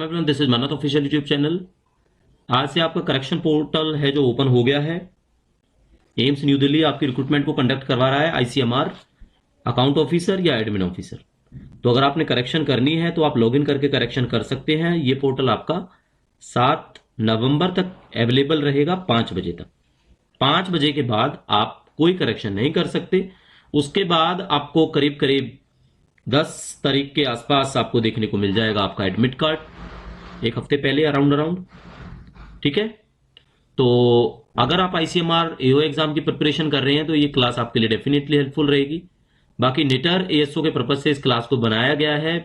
Welcome everyone, this is मन्नत official YouTube channel. आज से आपका करेक्शन पोर्टल है जो ओपन हो गया है। एम्स न्यू दिल्ली आपकी रिक्रूटमेंट को कंडक्ट करवा रहा है, आईसीएमआर अकाउंट ऑफिसर या एडमिन ऑफिसर। तो अगर आपने करेक्शन करनी है तो आप लॉगिन करके करेक्शन कर सकते हैं। ये पोर्टल आपका 7 नवंबर तक अवेलेबल रहेगा 5 बजे तक। 5 बजे के बाद आप कोई करेक्शन नहीं कर सकते। उसके बाद आपको करीब करीब 10 तारीख के आसपास आपको देखने को मिल जाएगा आपका एडमिट कार्ड, एक हफ्ते पहले अराउंड। ठीक है, तो अगर आप आईसीएमआर एओ एग्जाम की प्रिपरेशन कर रहे हैं तो ये क्लास आपके लिए डेफिनेटली हेल्पफुल रहेगी। बाकी नेटर एएसओ के पर्पज से इस क्लास को बनाया गया है।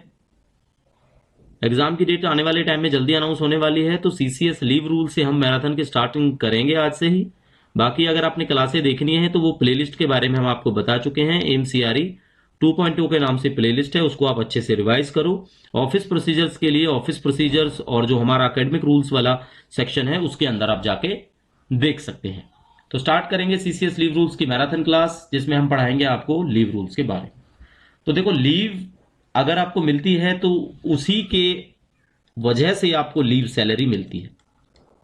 एग्जाम की डेट आने वाले टाइम में जल्दी अनाउंस होने वाली है, तो सीसीएस लीव रूल से हम मैराथन की स्टार्टिंग करेंगे आज से ही। बाकी अगर आपने क्लासें देखनी है तो वो प्लेलिस्ट के बारे में हम आपको बता चुके हैं। एमसीआरई 2.2 के नाम से प्लेलिस्ट है, उसको आप अच्छे से रिवाइज करो। ऑफिस प्रोसीजर्स के लिए ऑफिस प्रोसीजर्स और जो हमारा एकेडमिक रूल्स वाला सेक्शन है उसके अंदर आप जाके देख सकते हैं। तो स्टार्ट करेंगे सीसीएस लीव रूल्स की मैराथन क्लास, जिसमें हम पढ़ाएंगे आपको लीव रूल्स के बारे में। तो देखो, लीव अगर आपको मिलती है तो उसी के वजह से आपको लीव सैलरी मिलती है।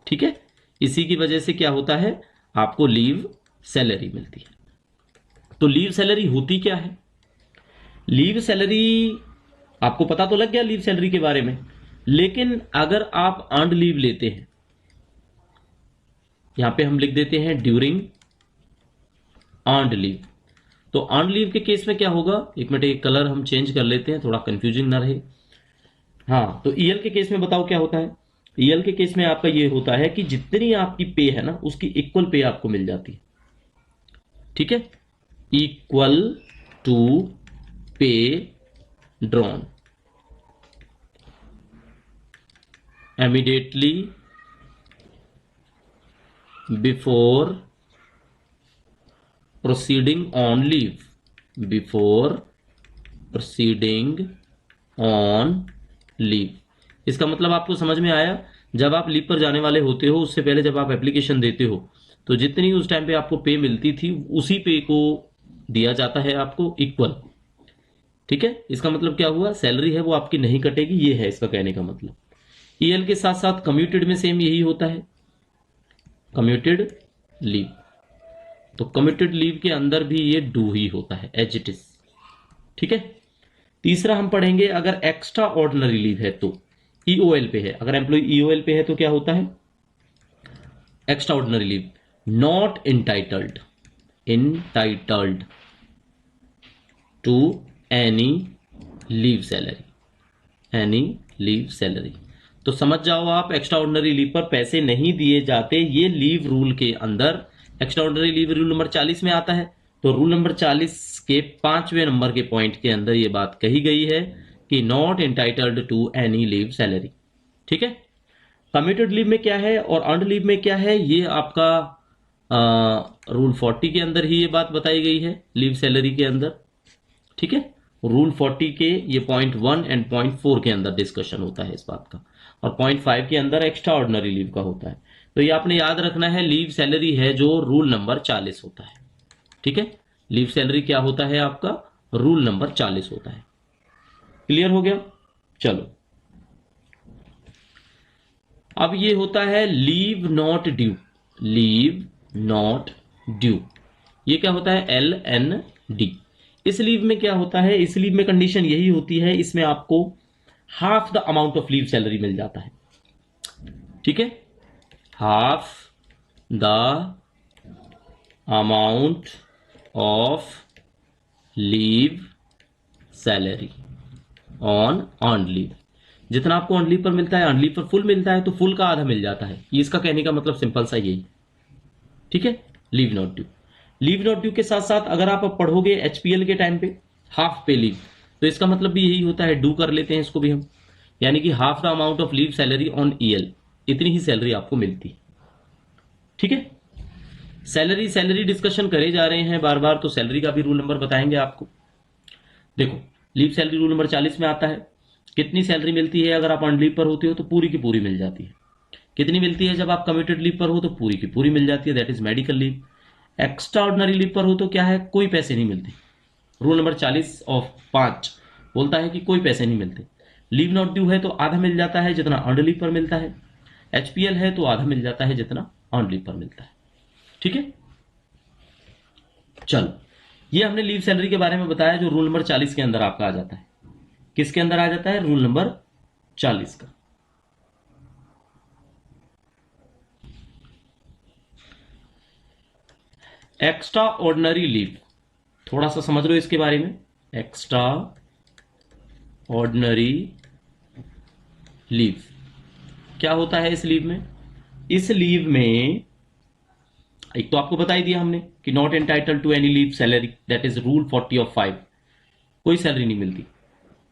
ठीक है, इसी की वजह से क्या होता है, आपको लीव सैलरी मिलती है। तो लीव सैलरी होती क्या है? लीव सैलरी आपको पता तो लग गया लीव सैलरी के बारे में, लेकिन अगर आप अर्न्ड लीव लेते हैं, यहां पे हम लिख देते हैं ड्यूरिंग अर्न्ड लीव। तो अर्न्ड लीव के केस में क्या होगा, एक मिनट एक कलर हम चेंज कर लेते हैं, थोड़ा कंफ्यूजिंग ना रहे। हाँ, तो ईएल के केस में बताओ क्या होता है। ईएल के केस में आपका ये होता है कि जितनी आपकी पे है ना, उसकी इक्वल पे आपको मिल जाती है। ठीक है, इक्वल टू पे drawn immediately before proceeding on leave, before proceeding on leave। इसका मतलब आपको समझ में आया? जब आप लीव पर जाने वाले होते हो उससे पहले जब आप एप्लीकेशन देते हो तो जितनी उस टाइम पे आपको पे मिलती थी उसी पे को दिया जाता है आपको इक्वल। ठीक है, इसका मतलब क्या हुआ, सैलरी है वो आपकी नहीं कटेगी, ये है इसका कहने का मतलब। ईएल के साथ साथ कम्यूटेड में सेम यही होता है, कम्यूटेड लीव। तो कम्यूटेड लीव के अंदर भी ये डू ही होता है, एज इट इज। ठीक है, तीसरा हम पढ़ेंगे अगर एक्स्ट्रा ऑर्डिनरी लीव है तो ईओएल पे है। अगर एम्प्लॉय ईओएल पे है तो क्या होता है, extraordinary leave not entitled to any leave salary, any leave salary. तो समझ जाओ आप, एक्स्ट्रा ऑर्डिनरी लीव पर पैसे नहीं दिए जाते। ये लीव रूल के अंदर extra ordinary leave rule number 40 में आता है। तो रूल नंबर 40 के 5वें नंबर के पॉइंट के अंदर ये बात कही गई है कि not entitled to any leave salary. ठीक है, कम्यूटेड लीव में क्या है और अर्न्ड लीव में क्या है, ये आपका रूल 40 के अंदर ही ये बात बताई गई है लीव सैलरी के अंदर। ठीक है, रूल 40 के ये पॉइंट 1 एंड पॉइंट 4 के अंदर डिस्कशन होता है इस बात का, और पॉइंट 5 के अंदर एक्स्ट्रा ऑर्डिनरी लीव का होता है। तो ये आपने याद रखना है, लीव सैलरी है जो रूल नंबर 40 होता है। ठीक है, लीव सैलरी क्या होता है आपका, रूल नंबर 40 होता है। क्लियर हो गया? चलो, अब ये होता है leave not due. Leave not due ये क्या होता है, LND। इस लीव में क्या होता है, इस लीव में कंडीशन यही होती है, इसमें आपको half the amount of leave salary मिल जाता है। ठीक है, half the amount of leave salary on earned leave. जितना आपको अर्न्ड लीव पर मिलता है, अर्न्ड लीव पर फुल मिलता है तो फुल का आधा मिल जाता है। ये इसका कहने का मतलब सिंपल सा यही। ठीक है, leave not due. Leave not due के साथ साथ अगर आप पढ़ोगे एचपीएल के टाइम पे हाफ पे लीव, तो इसका मतलब भी यही होता है, डू कर लेते हैं इसको भी हम, यानी कि half the amount of leave salary on EL, इतनी ही सैलरी आपको मिलती है। ठीक है, सैलरी डिस्कशन करे जा रहे हैं बार बार, तो सैलरी का भी रूल नंबर बताएंगे आपको। देखो, लीव सैलरी रूल नंबर 40 में आता है, कितनी सैलरी मिलती है अगर आप अर्न्ड लीव पर होते हो तो पूरी की पूरी मिल जाती है। कितनी मिलती है जब आप कम्यूटेड लीव पर हो तो पूरी की पूरी मिल जाती है, that is medical leave. Extra ordinary leave पर हो तो क्या है, कोई पैसे नहीं मिलते। रूल नंबर 40 ऑफ 5 बोलता है कि कोई पैसे नहीं मिलते। लीव नॉट ड्यू है तो आधा मिल जाता है जितना अर्नड लीव पर मिलता है, एचपीएल है तो आधा मिल जाता है जितना अर्नड लीव पर मिलता है। ठीक है, चलो ये हमने लीव सैलरी के बारे में बताया जो रूल नंबर 40 के अंदर आपका आ जाता है। किसके अंदर आ जाता है? रूल नंबर 40 का। एक्स्ट्रा ऑर्डिनरी लीव, थोड़ा सा समझ लो इसके बारे में। एक्स्ट्रा ऑर्डिनरी लीव क्या होता है? इस लीव में, इस लीव में एक तो आपको बता ही दिया हमने कि not entitled to any leave salary, that is rule 40 of 5, कोई सैलरी नहीं मिलती।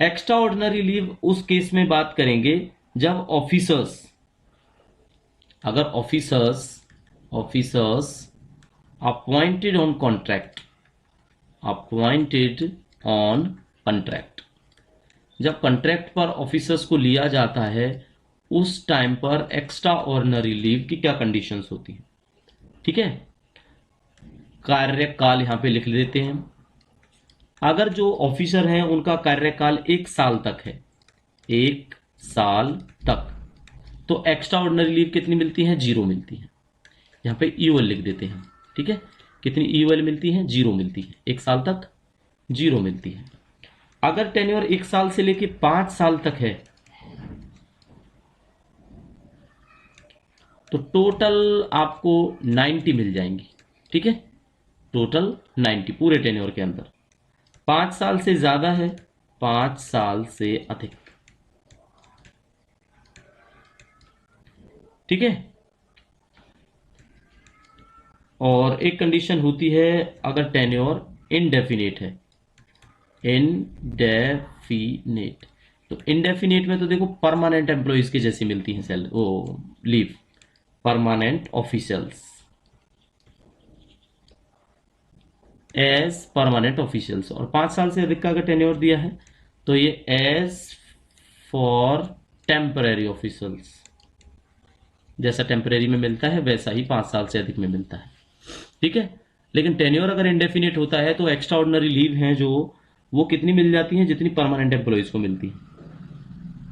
एक्स्ट्रा ऑर्डिनरी लीव उस केस में बात करेंगे जब ऑफिसर्स, अगर ऑफिसर्स अपॉइंटेड ऑन कॉन्ट्रैक्ट, जब कॉन्ट्रैक्ट पर ऑफिसर्स को लिया जाता है उस टाइम पर एक्स्ट्रा ऑर्डिनरी लीव की क्या कंडीशंस होती हैं। ठीक है, कार्यकाल यहां पे लिख देते हैं। अगर जो ऑफिसर हैं उनका कार्यकाल 1 साल तक है, 1 साल तक, तो एक्स्ट्रा ऑर्डिनरी लीव कितनी मिलती है? 0 मिलती है। यहां पे ईओएल लिख देते हैं। ठीक है, कितनी ईओएल मिलती है? 0 मिलती है। 1 साल तक 0 मिलती है। अगर टेन्योर 1 साल से लेके 5 साल तक है तो टोटल आपको 90 मिल जाएंगी। ठीक है, टोटल 90 पूरे टेन्योर के अंदर। 5 साल से ज्यादा है, 5 साल से अधिक। ठीक है, और एक कंडीशन होती है अगर टेन्योर इनडेफिनेट है, इनडेफिनेट, तो इनडेफिनेट में तो देखो परमानेंट एम्प्लॉइज के जैसी मिलती है सेल वो leave, permanent officials, as permanent officials. और 5 साल से अधिक का अगर टेन्योर दिया है तो ये एज फॉर टेम्पररी ऑफिशियल्स, जैसा टेम्पररी में मिलता है वैसा ही 5 साल से अधिक में मिलता है। ठीक है, लेकिन टेन्योर अगर इंडेफिनिट होता है तो एक्स्ट्रा ऑर्डिनरी लीव हैं जो वो कितनी मिल जाती हैं? जितनी परमानेंट एम्प्लॉइज को मिलती है।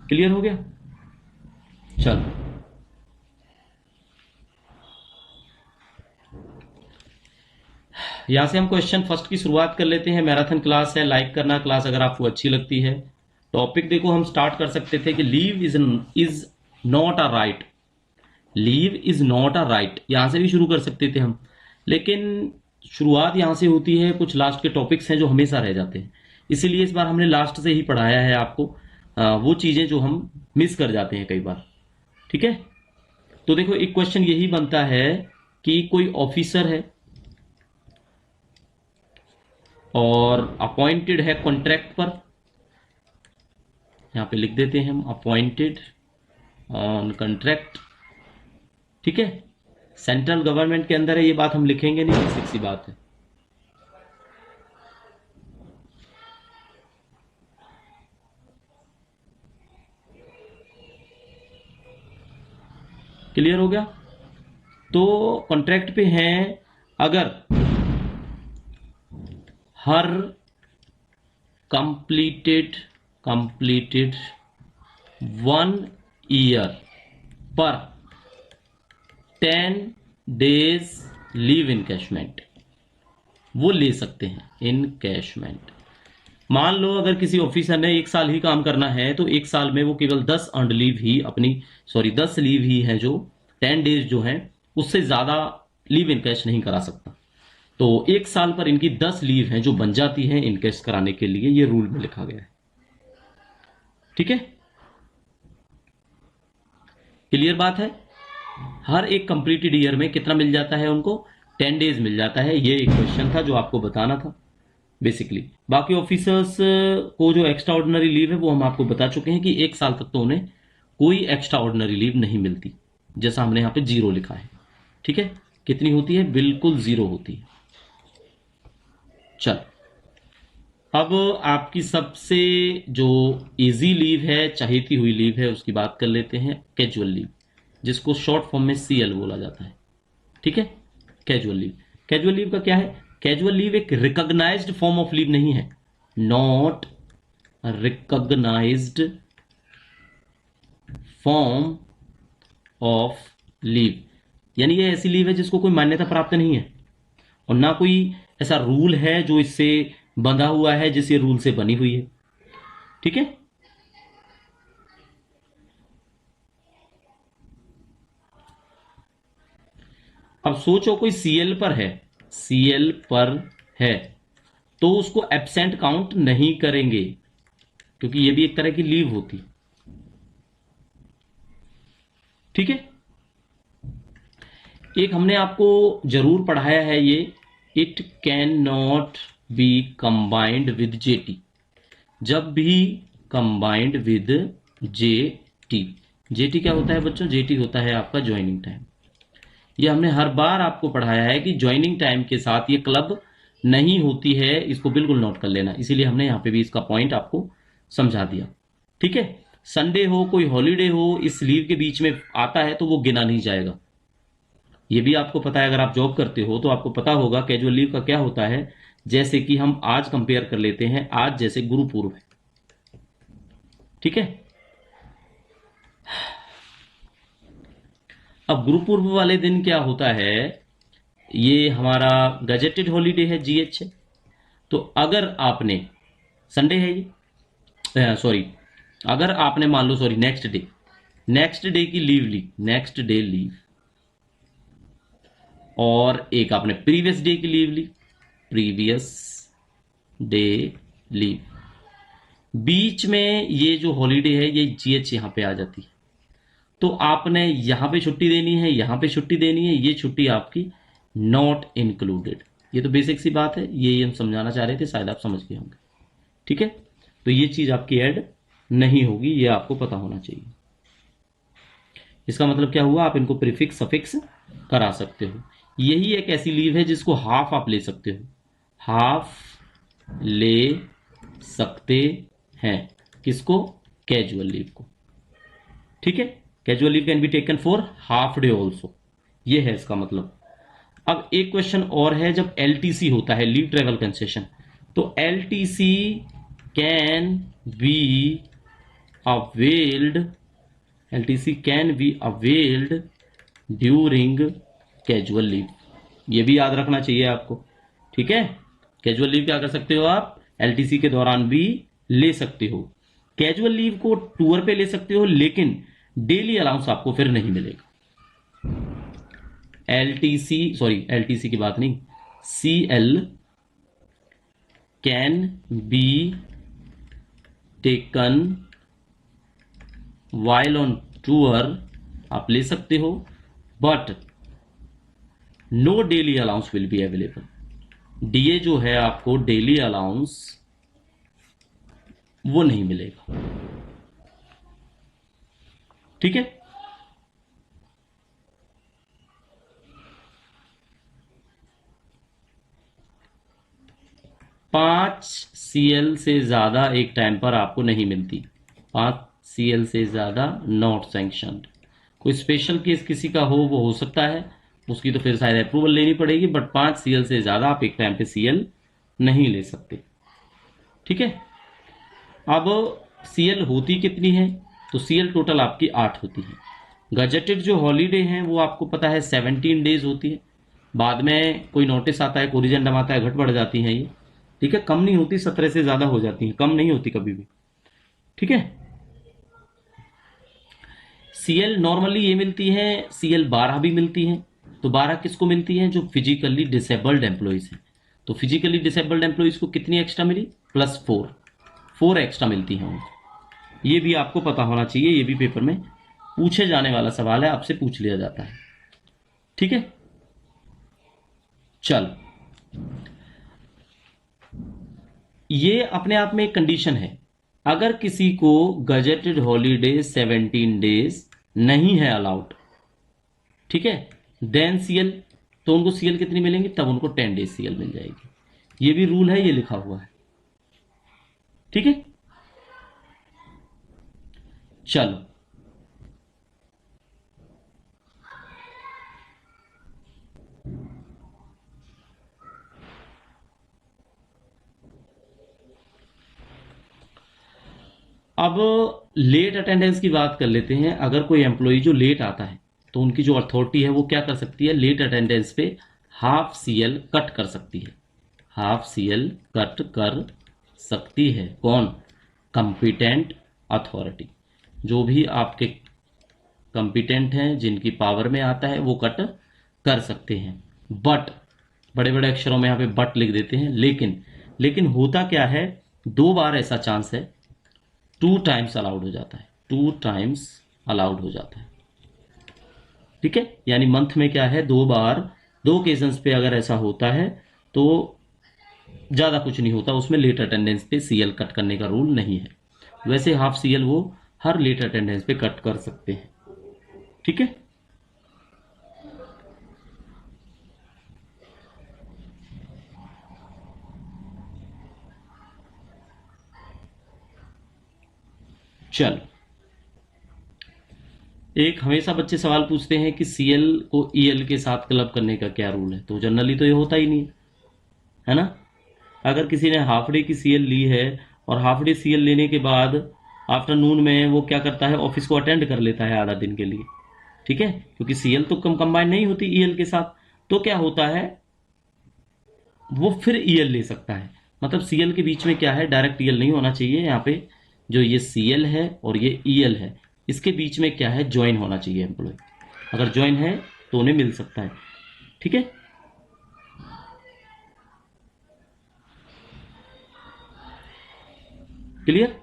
क्लियर हो गया? चलो यहां से हम क्वेश्चन फर्स्ट की शुरुआत कर लेते हैं। मैराथन क्लास है, लाइक करना क्लास अगर आपको अच्छी लगती है। टॉपिक देखो हम स्टार्ट कर सकते थे कि leave is not a right, leave is not a right, यहां से भी शुरू कर सकते थे हम, लेकिन शुरुआत यहां से होती है। कुछ लास्ट के टॉपिक्स हैं जो हमेशा रह जाते हैं, इसीलिए इस बार हमने लास्ट से ही पढ़ाया है आपको वो चीजें जो हम मिस कर जाते हैं कई बार। ठीक है, तो देखो एक क्वेश्चन यही बनता है कि कोई ऑफिसर है और अपॉइंटेड है कॉन्ट्रैक्ट पर, यहां पे लिख देते हैं हम अपॉइंटेड ऑन कॉन्ट्रैक्ट। ठीक है, सेंट्रल गवर्नमेंट के अंदर है, ये बात हम लिखेंगे नहीं, बेसिक सी बात है। क्लियर हो गया? तो कॉन्ट्रैक्ट पे हैं, अगर हर कंप्लीटेड 1 ईयर पर 10 डेज लीव इनकैशमेंट वो ले सकते हैं। इनकैशमेंट, मान लो अगर किसी ऑफिसर ने 1 साल ही काम करना है तो 1 साल में वो केवल 10 अर्नड लीव ही अपनी 10 लीव ही है जो 10 डेज जो है, उससे ज्यादा लीव इनकैश नहीं करा सकता। तो 1 साल पर इनकी 10 लीव हैं जो बन जाती हैं इनकैश कराने के लिए, ये रूल में लिखा गया है। ठीक है, क्लियर बात है? हर एक कंप्लीटेड ईयर में कितना मिल जाता है उनको? 10 डेज मिल जाता है। ये एक क्वेश्चन था जो आपको बताना था बेसिकली। बाकी ऑफिसर्स को जो एक्स्ट्रा ऑर्डिनरी लीव है वो हम आपको बता चुके हैं कि 1 साल तक तो उन्हें कोई एक्स्ट्रा ऑर्डिनरी लीव नहीं मिलती, जैसा हमने यहां पे 0 लिखा है। ठीक है, कितनी होती है? बिल्कुल 0 होती है। चल, अब आपकी सबसे जो इजी लीव है, चाहती हुई लीव है, उसकी बात कर लेते हैं। कैजुअल लीव, जिसको शॉर्ट फॉर्म में CL बोला जाता है। ठीक है, कैजुअल लीव। कैजुअल लीव का क्या है? कैजुअल लीव एक रिकॉग्नाइज्ड फॉर्म ऑफ लीव नहीं है, not recognised form of leave, यानी ये ऐसी लीव है जिसको कोई मान्यता प्राप्त नहीं है और ना कोई ऐसा रूल है जो इससे बंधा हुआ है, जिस ये रूल से बनी हुई है। ठीक है, अब सोचो कोई सीएल पर है, सीएल पर है, तो उसको एब्सेंट काउंट नहीं करेंगे क्योंकि ये भी एक तरह की लीव होती। ठीक है, एक हमने आपको जरूर पढ़ाया है ये, it can not be combined with jetty, जब भी कंबाइंड विद जेटी। जेटी क्या होता है बच्चों? जेटी होता है आपका ज्वाइनिंग टाइम। ये हमने हर बार आपको पढ़ाया है कि ज्वाइनिंग टाइम के साथ ये क्लब नहीं होती है, इसको बिल्कुल नोट कर लेना, इसीलिए हमने यहां पे भी इसका पॉइंट आपको समझा दिया। ठीक है, संडे हो कोई हॉलीडे हो इस लीव के बीच में आता है तो वो गिना नहीं जाएगा। ये भी आपको पता है, अगर आप जॉब करते हो तो आपको पता होगा कैजुअल लीव का क्या होता है। जैसे कि हम आज कंपेयर कर लेते हैं, आज जैसे गुरु पूर्व है। ठीक है, अब गुरु पूर्व वाले दिन क्या होता है, ये हमारा गजेटेड हॉलीडे है, जीएच है। तो अगर आपने, संडे है ये, सॉरी, अगर आपने मान लो, सॉरी, नेक्स्ट डे की लीव ली, नेक्स्ट डे लीव, और एक आपने प्रीवियस डे की लीव ली, प्रीवियस डे लीव, बीच में ये जो हॉलीडे है ये जीएच यहां पे आ जाती है, तो आपने यहां पे छुट्टी देनी है, यहां पे छुट्टी देनी है, ये छुट्टी आपकी नॉट इंक्लूडेड। ये तो बेसिक सी बात है, ये हम समझाना चाह रहे थे, शायद आप समझ गए होंगे। ठीक है, तो ये चीज आपकी ऐड नहीं होगी, ये आपको पता होना चाहिए। इसका मतलब क्या हुआ, आप इनको प्रीफिक्स सफिक्स करा सकते हो। यही एक ऐसी लीव है जिसको हाफ आप ले सकते हो, हाफ ले सकते हैं। किसको? कैजुअल लीव को। ठीक है, casual leave can be taken for half day also, ये है इसका मतलब। अब एक क्वेश्चन और है, जब एलटीसी होता है, लीव ट्रेवल कंसेशन, तो LTC can be availed, LTC can be availed during casual leave, ये भी याद रखना चाहिए आपको। ठीक है, कैजुअल लीव क्या कर सकते हो आप, एलटीसी के दौरान भी ले सकते हो। कैजुअल लीव को टूर पे ले सकते हो, लेकिन डेली अलाउंस आपको फिर नहीं मिलेगा। एलटीसी, सॉरी, एलटीसी की बात नहीं, CL can be taken while on tour, आप ले सकते हो, but no daily allowance will be available. DA जो है आपको डेली अलाउंस वो नहीं मिलेगा। ठीक है, 5 CL से ज्यादा एक टाइम पर आपको नहीं मिलती, 5 CL से ज्यादा नॉट सैंक्शनड। कोई स्पेशल केस किसी का हो वो हो सकता है, उसकी तो फिर शायद अप्रूवल लेनी पड़ेगी, बट 5 CL से ज्यादा आप एक टाइम पे सीएल नहीं ले सकते। ठीक है, अब सीएल होती कितनी है, तो सीएल टोटल आपकी 8 होती है। गजेटेड जो हॉलीडे हैं वो आपको पता है 17 डेज होती है, बाद में कोई नोटिस आता है, कोरिजेंडम आता है, घट बढ़ जाती हैं ये। ठीक है, कम नहीं होती, 17 से ज्यादा हो जाती हैं, कम नहीं होती कभी भी। ठीक है, सीएल नॉर्मली ये मिलती है, सीएल 12 भी मिलती है। तो 12 किसको मिलती है? जो फिजिकली डिसेबल्ड एम्प्लॉइज हैं। तो फिजिकली डिसेबल्ड एम्प्लॉइज को कितनी एक्स्ट्रा मिली? +4, 4 एक्स्ट्रा मिलती हैं उनको। ये भी आपको पता होना चाहिए, ये भी पेपर में पूछे जाने वाला सवाल है, आपसे पूछ लिया जाता है। ठीक है, चल, ये अपने आप में एक कंडीशन है। अगर किसी को गजेटेड हॉलीडे 17 डेज नहीं है अलाउड, ठीक है, देन सीएल, तो उनको सीएल कितनी मिलेंगी? तब उनको 10 डेज सीएल मिल जाएगी। ये भी रूल है, ये लिखा हुआ है। ठीक है, चलो, अब लेट अटेंडेंस की बात कर लेते हैं। अगर कोई एम्प्लॉय जो लेट आता है तो उनकी जो अथॉरिटी है वो क्या कर सकती है, लेट अटेंडेंस पे हाफ CL कट कर सकती है, हाफ CL कट कर सकती है। कौन? Competent authority. जो भी आपके कंपिटेंट हैं, जिनकी पावर में आता है, वो कट कर सकते हैं। बट बड़े बड़े अक्षरों में यहाँ पे बट लिख देते हैं। लेकिन होता क्या है, 2 बार ऐसा चांस है, 2 टाइम्स अलाउड हो जाता है, 2 टाइम्स अलाउड हो जाता है। ठीक है, यानी मंथ में क्या है, 2 बार, 2 ओकेजन्स पे अगर ऐसा होता है तो ज्यादा कुछ नहीं होता, उसमें लेट अटेंडेंस पे CL कट करने का रूल नहीं है। वैसे हाफ CL वो हर लेट अटेंडेंस पे कट कर सकते हैं। ठीक है, चल एक हमेशा बच्चे सवाल पूछते हैं कि CL को EL के साथ क्लब करने का क्या रूल है। तो जनरली तो ये होता ही नहीं है ना। अगर किसी ने हाफ डे की CL ली है और हाफ डे CL लेने के बाद आफ्टरनून में वो क्या करता है, ऑफिस को अटेंड कर लेता है आधा दिन के लिए, ठीक है, क्योंकि CL तो कंबाइन नहीं होती EL के साथ, तो क्या होता है, वो फिर EL ले सकता है। मतलब CL के बीच में क्या है, डायरेक्ट EL नहीं होना चाहिए। यहाँ पे जो ये CL है और ये EL है, इसके बीच में क्या है, ज्वाइन होना चाहिए एम्प्लॉय। अगर ज्वाइन है तो उन्हें मिल सकता है। ठीक है, क्लियर।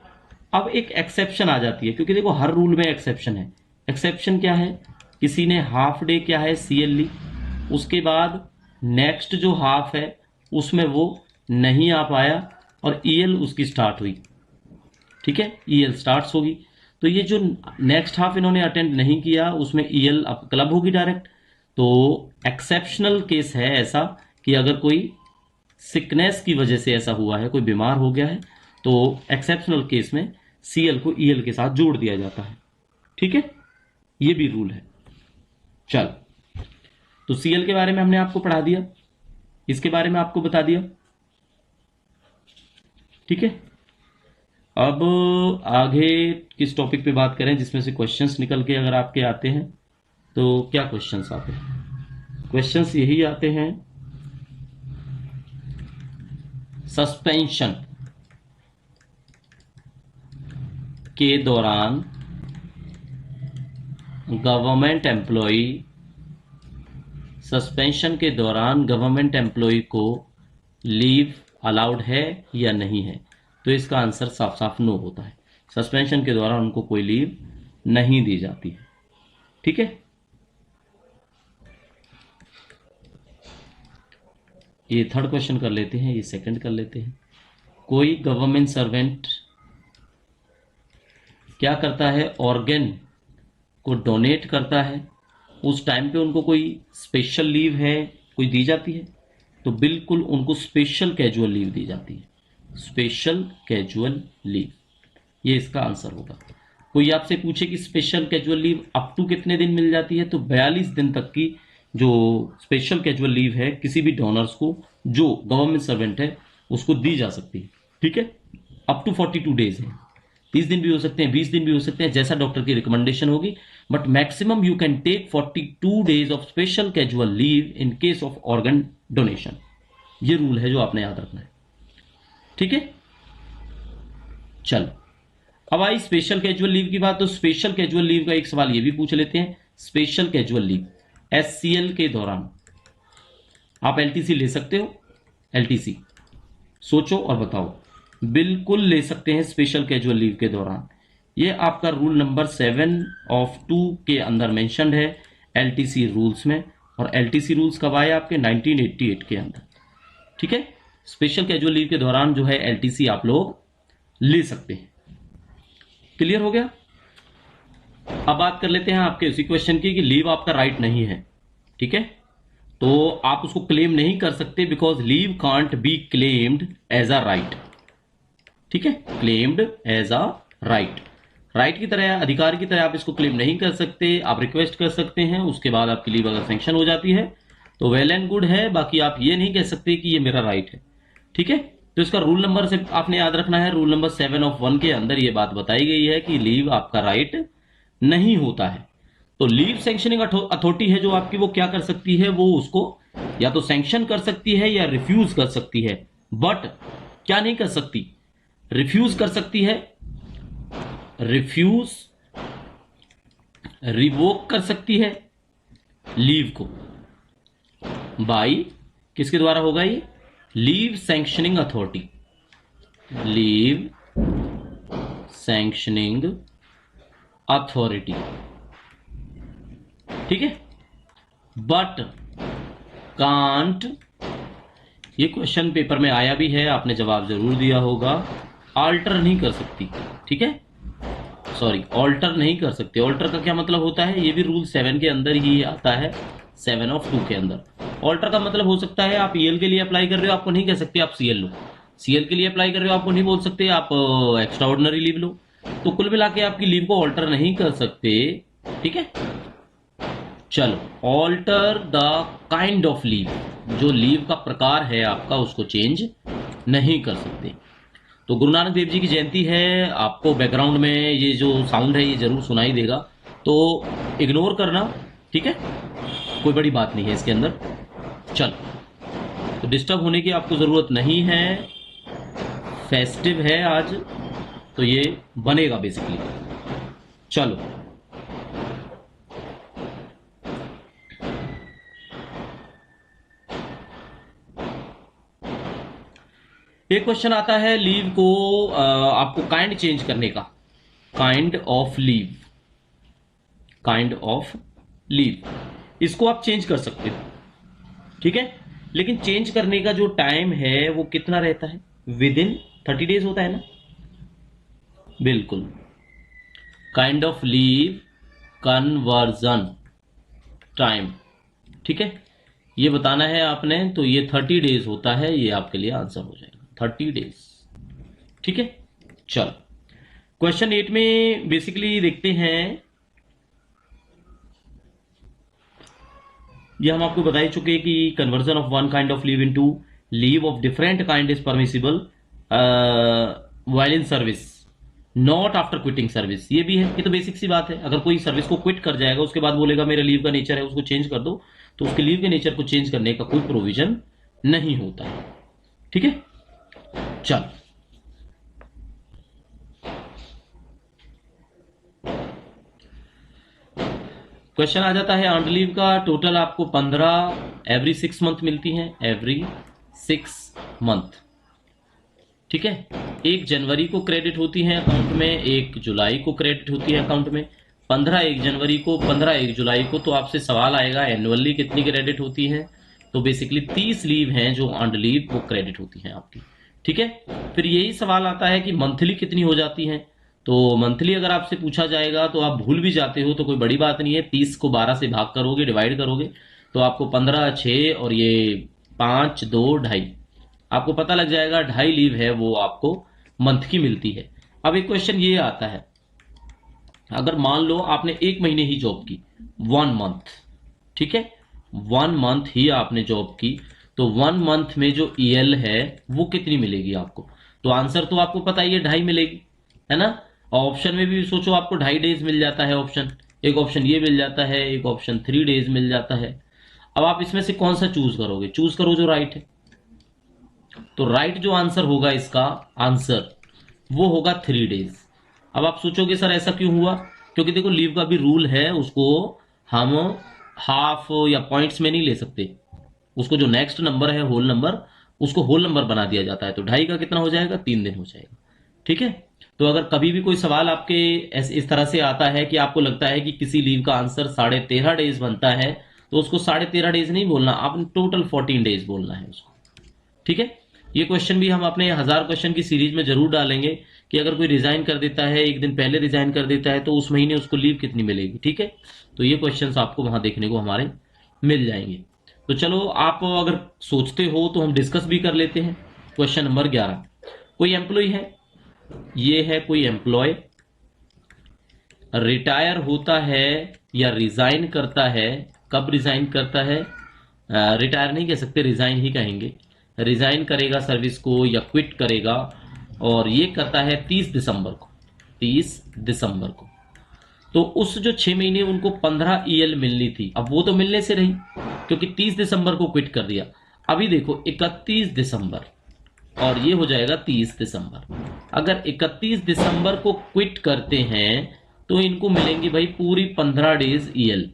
अब एक एक्सेप्शन आ जाती है, क्योंकि देखो हर रूल में एक्सेप्शन है। एक्सेप्शन क्या है, किसी ने हाफ डे क्या है CL ली, उसके बाद नेक्स्ट जो हाफ है उसमें वो नहीं आ पाया और EL उसकी स्टार्ट हुई। ठीक है, EL स्टार्ट होगी, तो ये जो नेक्स्ट हाफ इन्होंने अटेंड नहीं किया उसमें EL अब क्लब होगी डायरेक्ट। तो एक्सेप्शनल केस है ऐसा कि अगर कोई सिकनेस की वजह से ऐसा हुआ है, कोई बीमार हो गया है, तो एक्सेप्शनल केस में CL को EL के साथ जोड़ दिया जाता है। ठीक है, ये भी रूल है। चल, तो CL के बारे में हमने आपको पढ़ा दिया, इसके बारे में आपको बता दिया। ठीक है, अब आगे किस टॉपिक पे बात करें जिसमें से क्वेश्चंस निकल के अगर आपके आते हैं, तो क्या क्वेश्चंस आते हैं? क्वेश्चंस यही आते हैं, सस्पेंशन के दौरान गवर्नमेंट एम्प्लॉय, सस्पेंशन के दौरान गवर्नमेंट एम्प्लॉय को लीव अलाउड है या नहीं है। तो इसका आंसर साफ साफ नो होता है। सस्पेंशन के दौरान उनको कोई लीव नहीं दी जाती है। ठीक है, ये थर्ड क्वेश्चन कर लेते हैं, ये सेकंड कर लेते हैं। कोई गवर्नमेंट सर्वेंट क्या करता है, ऑर्गन को डोनेट करता है, उस टाइम पे उनको कोई स्पेशल लीव है, कोई दी जाती है? तो बिल्कुल उनको स्पेशल कैजुअल लीव दी जाती है, स्पेशल कैजुअल लीव, ये इसका आंसर होगा। कोई आपसे पूछे कि special casual leave up to कितने दिन मिल जाती है, तो 42 दिन तक की जो स्पेशल कैजुअल लीव है किसी भी डोनर्स को जो गवर्नमेंट सर्वेंट है उसको दी जा सकती है। ठीक है, अप टू 42 डेज है, 30 दिन भी हो सकते हैं, 20 दिन भी हो सकते हैं, जैसा डॉक्टर की रिकमेंडेशन होगी, but maximum you can take 42 days of special casual leave in case of organ donation. ये रूल है जो आपने याद रखना है। ठीक है, चलो अब आई स्पेशल कैजुअल लीव की बात। तो स्पेशल कैजुअल लीव का एक सवाल ये भी पूछ लेते हैं, स्पेशल कैजुअल लीव SCL के दौरान आप LTC ले सकते हो? LTC सोचो और बताओ। बिल्कुल ले सकते हैं स्पेशल कैजुअल लीव के दौरान। ये आपका रूल नंबर 7 ऑफ 2 के अंदर मेंशन्ड है LTC रूल्स में, और LTC रूल्स कब आए आपके? 1988 के अंदर। ठीक है, स्पेशल कैजुअल लीव के दौरान जो है LTC आप लोग ले सकते हैं। क्लियर हो गया। अब बात कर लेते हैं आपके उसी क्वेश्चन की कि लीव आपका राइट नहीं है। ठीक है, तो आप उसको क्लेम नहीं कर सकते, because leave can't be claimed as a right. ठीक है, claimed as a right, right की तरह, अधिकार की तरह आप इसको क्लेम नहीं कर सकते। आप रिक्वेस्ट कर सकते हैं, उसके बाद आपकी लीव अगर सैंक्शन हो जाती है तो वेल एंड गुड है, बाकी आप ये नहीं कह सकते कि ये मेरा राइट है। ठीक है, तो इसका रूल नंबर से आपने याद रखना है, रूल नंबर 7 ऑफ 1 के अंदर ये बात बताई गई है कि लीव आपका राइट नहीं होता है। तो लीव सैंक्शनिंग अथॉरिटी है जो आपकी, वो क्या कर सकती है, वो उसको या तो सैंक्शन कर सकती है या रिफ्यूज कर सकती है, बट क्या नहीं कर सकती, रिफ्यूज कर सकती है, रिफ्यूज रिवोक कर सकती है लीव को। बाई किसके द्वारा होगा ये, leave sanctioning authority, leave sanctioning authority, ठीक है। बट कांट, ये क्वेश्चन पेपर में आया भी है, आपने जवाब जरूर दिया होगा, ऑल्टर नहीं कर सकती, ठीक है, सॉरी ऑल्टर नहीं कर सकते। ऑल्टर का क्या मतलब होता है, ये भी रूल 7 के अंदर ही आता है, 7 ऑफ 2 के अंदर। ऑल्टर का मतलब हो सकता है आप ईएल के लिए अप्लाई कर रहे हो, आपको नहीं कह सकते आप सीएल लो, सीएल के लिए अप्लाई कर रहे हो, आपको नहीं बोल सकते आप एक्स्ट्रा ऑर्डिनरी लीव लो। तो कुल मिला के आपकी लीव को ऑल्टर नहीं कर सकते, ठीक है। चलो, alter the kind of leave, जो लीव का प्रकार है आपका उसको चेंज नहीं कर सकते। तो गुरु नानक देव जी की जयंती है, आपको बैकग्राउंड में ये जो साउंड है ये जरूर सुनाई देगा, तो इग्नोर करना, ठीक है, कोई बड़ी बात नहीं है इसके अंदर। चलो, तो डिस्टर्ब होने की आपको ज़रूरत नहीं है, फेस्टिव है आज, तो ये बनेगा बेसिकली। चलो, एक क्वेश्चन आता है लीव को आपको काइंड चेंज करने का, kind of leave, kind of leave, इसको आप चेंज कर सकते हो, ठीक है। लेकिन चेंज करने का जो टाइम है वो कितना रहता है, विद इन 30 डेज होता है ना, बिल्कुल। Kind of leave conversion time, ठीक है, ये बताना है आपने, तो ये 30 डेज होता है, ये आपके लिए आंसर हो जाएगा 30 डेज, ठीक है। चलो, क्वेश्चन 8 में बेसिकली देखते हैं, ये हम आपको बता ही चुके कि conversion of one kind of leave into leave of different kind is permissible while in service, not after quitting service. ये भी है, ये तो बेसिक सी बात है, अगर कोई सर्विस को क्विट कर जाएगा उसके बाद बोलेगा मेरा लीव का नेचर है उसको चेंज कर दो, तो उसके लीव के नेचर को चेंज करने का कोई प्रोविजन नहीं होता है, ठीक है। चल, क्वेश्चन आ जाता है अर्नड लीव का टोटल आपको 15 एवरी 6 मंथ मिलती हैं, एवरी 6 मंथ, ठीक है। 1 जनवरी को क्रेडिट होती है अकाउंट में, 1 जुलाई को क्रेडिट होती है अकाउंट में, 15 1 जनवरी को, 15 1 जुलाई को। तो आपसे सवाल आएगा एनुअली कितनी क्रेडिट होती है, तो बेसिकली 30 लीव हैं जो अर्नड लीव वो क्रेडिट होती हैं आपकी, ठीक है। फिर यही सवाल आता है कि मंथली कितनी हो जाती हैं, तो मंथली अगर आपसे पूछा जाएगा तो आप भूल भी जाते हो तो कोई बड़ी बात नहीं है, 30 को 12 से भाग करोगे, डिवाइड करोगे, तो आपको 15 6 और ये 5 2 2.5, आपको पता लग जाएगा 2.5 लीव है वो आपको मंथ की मिलती है। अब एक क्वेश्चन ये आता है, अगर मान लो आपने 1 महीने ही जॉब की, 1 मंथ, ठीक है, 1 मंथ ही आपने जॉब की, तो 1 मंथ में जो ईएल है वो कितनी मिलेगी आपको, तो आंसर तो आपको पता ही है 2.5 मिलेगी, है ना। ऑप्शन में भी सोचो, आपको 2.5 डेज मिल जाता है ऑप्शन, एक ऑप्शन ये मिल जाता है, एक ऑप्शन 3 डेज मिल जाता है। अब आप इसमें से कौन सा चूज करोगे, चूज करो जो राइट है, तो राइट जो आंसर होगा इसका आंसर वो होगा 3 डेज। अब आप सोचोगे सर ऐसा क्यों हुआ, क्योंकि देखो लीव का भी रूल है, उसको हम हाफ या पॉइंट्स में नहीं ले सकते, उसको जो नेक्स्ट नंबर है होल नंबर, उसको होल नंबर बना दिया जाता है, तो 2.5 का कितना हो जाएगा, 3 दिन हो जाएगा, ठीक है। तो अगर कभी भी कोई सवाल आपके इस तरह से आता है कि आपको लगता है कि किसी लीव का आंसर 13.5 डेज बनता है, तो उसको 13.5 डेज नहीं बोलना, आपने टोटल 14 डेज बोलना है उसको, ठीक है। ये क्वेश्चन भी हम अपने 1000 क्वेश्चन की सीरीज में जरूर डालेंगे कि अगर कोई रिजाइन कर देता है, 1 दिन पहले रिजाइन कर देता है, तो उस महीने उसको लीव कितनी मिलेगी, ठीक है। तो ये क्वेश्चंस आपको वहां देखने को हमारे मिल जाएंगे। तो चलो, आप अगर सोचते हो तो हम डिस्कस भी कर लेते हैं। क्वेश्चन नंबर 11, कोई एम्प्लॉय है, ये है कोई एम्प्लॉय, रिटायर होता है या रिजाइन करता है, कब रिजाइन करता है, रिटायर नहीं कह सकते, रिजाइन ही कहेंगे, रिजाइन करेगा सर्विस को या क्विट करेगा, और ये करता है 30 दिसंबर को, 30 दिसंबर को, तो उस जो 6 महीने उनको 15 ईएल मिलनी थी, अब वो तो मिलने से रही क्योंकि 30 दिसंबर को क्विट कर दिया। अभी देखो 31 दिसंबर और ये हो जाएगा 30 दिसंबर। अगर 31 दिसंबर को क्विट करते हैं तो इनको मिलेंगी भाई पूरी 15 डेज ईएल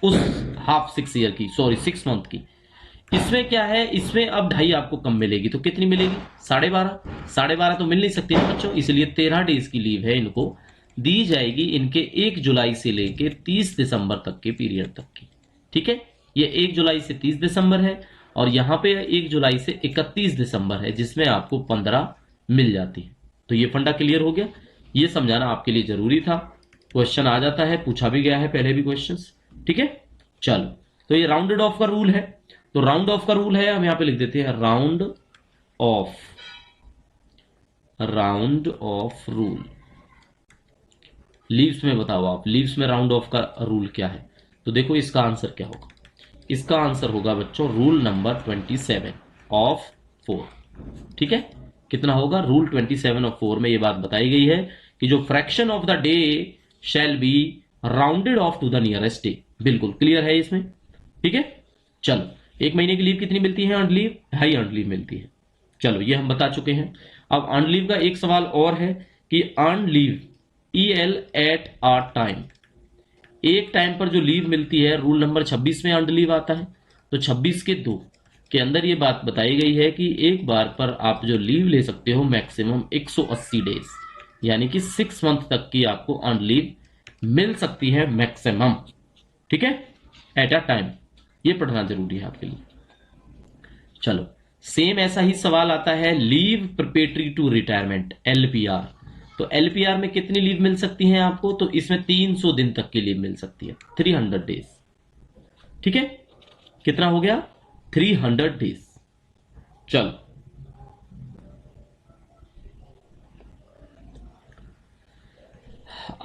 उस हाफ 6 ईयर की, सॉरी 6 मंथ की। इसमें क्या है, इसमें अब 2.5 आपको कम मिलेगी, तो कितनी मिलेगी 12.5। 12.5 तो मिल नहीं सकती है बच्चों, इसलिए 13 डेज की लीव है इनको दी जाएगी इनके 1 जुलाई से लेके 30 दिसंबर तक के पीरियड तक की। ठीक है, ये 1 जुलाई से 30 दिसंबर है और यहां पे 1 जुलाई से 31 दिसंबर है जिसमें आपको 15 मिल जाती है। तो ये फंडा क्लियर हो गया, ये समझाना आपके लिए जरूरी था। क्वेश्चन आ जाता है, पूछा भी गया है पहले भी क्वेश्चंस। ठीक है, चलो तो ये राउंडेड ऑफ का रूल है। तो राउंड ऑफ का रूल है, हम यहां पे लिख देते हैं राउंड ऑफ रूल। लीव्स में बताओ आप, लीव्स में राउंड ऑफ का रूल क्या है? तो देखो इसका आंसर क्या होगा, इसका आंसर होगा बच्चों रूल नंबर 27 ऑफ 4। ठीक है, कितना होगा, रूल 27 ऑफ 4 में ये बात बताई गई है कि जो fraction of the day shall be rounded off to the nearest day. बिल्कुल क्लियर है इसमें। ठीक है, चलो 1 महीने की लीव कितनी मिलती है अर्नड लीव? 2.5 अर्नड लीव मिलती है। चलो ये हम बता चुके हैं। अब अर्नड लीव का एक सवाल और है कि अर्नड लीव EL एट आ टाइम, एक टाइम पर जो लीव मिलती है, रूल नंबर 26 में अर्नड लीव आता है। तो 26 के 2 के अंदर ये बात बताई गई है कि एक बार पर आप जो लीव ले सकते हो मैक्सिमम 180 डेज, यानी कि 6 मंथ तक की आपको अर्नड लीव मिल सकती है मैक्सिमम। ठीक है, एट अ टाइम, ये पढ़ना जरूरी है आपके लिए। चलो सेम ऐसा ही सवाल आता है leave preparatory to retirement LPR। तो LPR में कितनी लीव मिल सकती है आपको? तो इसमें 300 दिन तक की लीव मिल सकती है, 300 डेज। ठीक है, कितना हो गया 300 डेज। चलो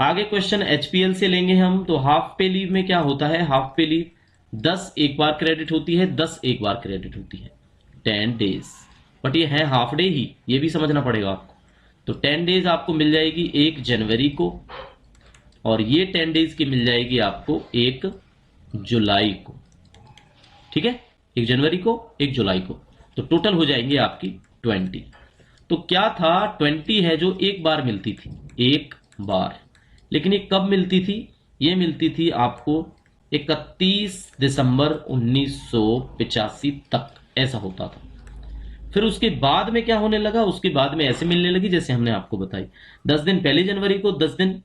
आगे क्वेश्चन HPL से लेंगे हम। तो हाफ पे लीव में क्या होता है, हाफ पे लीव 10 एक बार क्रेडिट होती है, 10 एक बार क्रेडिट होती है, 10 डेज। बट ये है हाफ डे ही, ये भी समझना पड़ेगा आपको। तो 10 डेज आपको मिल जाएगी 1 जनवरी को, और ये 10 डेज की मिल जाएगी आपको 1 जुलाई को। ठीक है, 1 जनवरी को 1 जुलाई को, तो टोटल हो जाएंगे आपकी 20। तो क्या था 20 है जो एक बार मिलती थी, एक बार, लेकिन ये कब मिलती थी? ये मिलती थी आपको 31 दिसंबर 1985 तक, ऐसा होता था। फिर उसके बाद में क्या होने लगा, उसके बाद में ऐसे मिलने लगी जैसे हमने आपको बताई, 10 दिन पहले जनवरी को, 10 दिन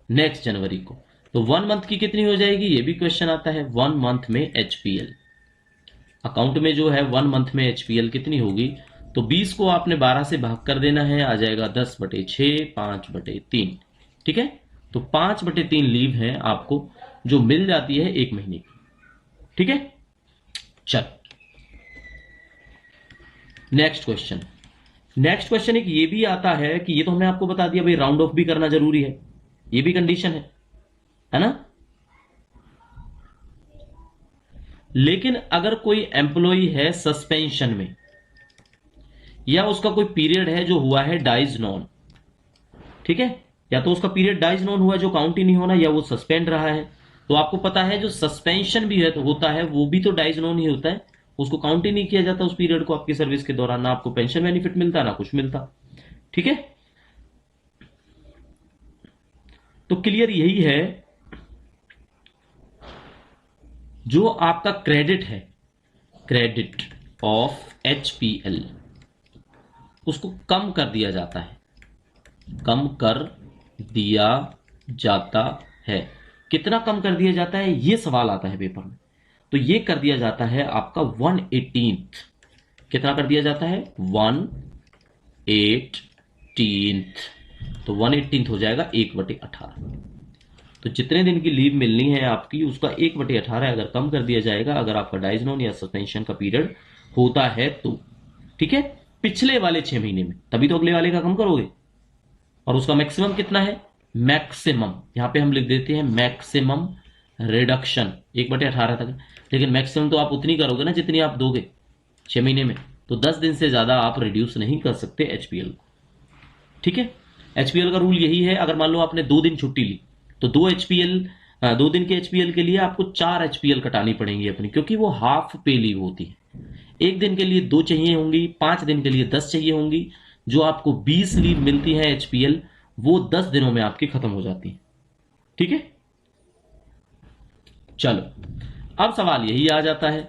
नेक्स्ट जनवरी को। तो 1 मंथ की कितनी हो जाएगी, ये भी क्वेश्चन आता है। 1 मंथ में HPL अकाउंट में जो है 1 मंथ में HPL कितनी होगी? तो 20 को आपने 12 से भाग कर देना है, आ जाएगा 10/6, 5/3। ठीक है, तो 5/3 लीव है आपको जो मिल जाती है 1 महीने की। ठीक है, चल नेक्स्ट क्वेश्चन। नेक्स्ट क्वेश्चन एक ये भी आता है कि ये तो हमने आपको बता दिया भाई राउंड ऑफ भी करना जरूरी है, ये भी कंडीशन है ना। लेकिन अगर कोई एम्प्लॉय है सस्पेंशन में, या उसका कोई पीरियड है जो हुआ है डाइज नॉन, ठीक है, या तो उसका पीरियड डाइज नॉन हुआ है जो काउंट ही नहीं होना, या वो सस्पेंड रहा है। तो आपको पता है जो सस्पेंशन भी है तो होता है वो भी तो डाइज नॉन ही होता है, उसको काउंट ही नहीं किया जाता उस पीरियड को आपकी सर्विस के दौरान, ना आपको पेंशन बेनिफिट मिलता ना कुछ मिलता। ठीक है, तो क्लियर यही है, जो आपका क्रेडिट है, क्रेडिट ऑफ HPL, उसको कम कर दिया जाता है, कम कर दिया जाता है। कितना कम कर दिया जाता है, ये सवाल आता है पेपर में। तो ये कर दिया जाता है आपका 1/18। कितना कर दिया जाता है, 1/18। तो 1/18 हो जाएगा 1/18। तो जितने दिन की लीव मिलनी है आपकी, उसका 1/18 अगर कम कर दिया जाएगा, अगर आपका डाइज नॉन या सस्पेंशन का पीरियड होता है तो। ठीक है, पिछले वाले 6 महीने में, तभी तो अगले वाले का कम करोगे। और उसका मैक्सिमम कितना है, मैक्सिमम यहां पे हम लिख देते हैं मैक्सिमम रिडक्शन 1/18 तक। लेकिन मैक्सिमम तो आप उतनी करोगे ना जितनी आप दोगे 6 महीने में, तो 10 दिन से ज्यादा आप रिड्यूस नहीं कर सकते एचपीएल को। ठीक है, एचपीएल का रूल यही है। अगर मान लो आपने 2 दिन छुट्टी ली तो 2 दिन के एचपीएल के लिए आपको 4 एचपीएल कटानी पड़ेंगी अपनी, क्योंकि वो हाफ पे लीव होती है। 1 दिन के लिए 2 चाहिए होंगी, 5 दिन के लिए 10 चाहिए होंगी। जो आपको 20 लीव मिलती है एचपीएल, वो 10 दिनों में आपकी खत्म हो जाती है। ठीक है, चलो अब सवाल यही आ जाता है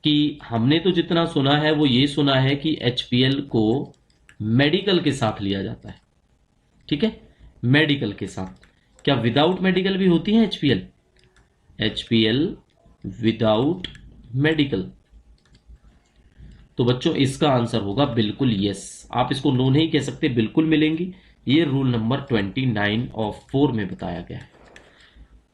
कि हमने तो जितना सुना है वो ये सुना है कि एचपीएल को मेडिकल के साथ लिया जाता है। ठीक है, मेडिकल के साथ। क्या विदाउट मेडिकल भी होती है एचपीएल? एचपीएल विदाउट मेडिकल, तो बच्चों इसका आंसर होगा बिल्कुल यस। आप इसको नो नहीं कह सकते, बिल्कुल मिलेंगी। ये रूल नंबर 29 ऑफ 4 में बताया गया है।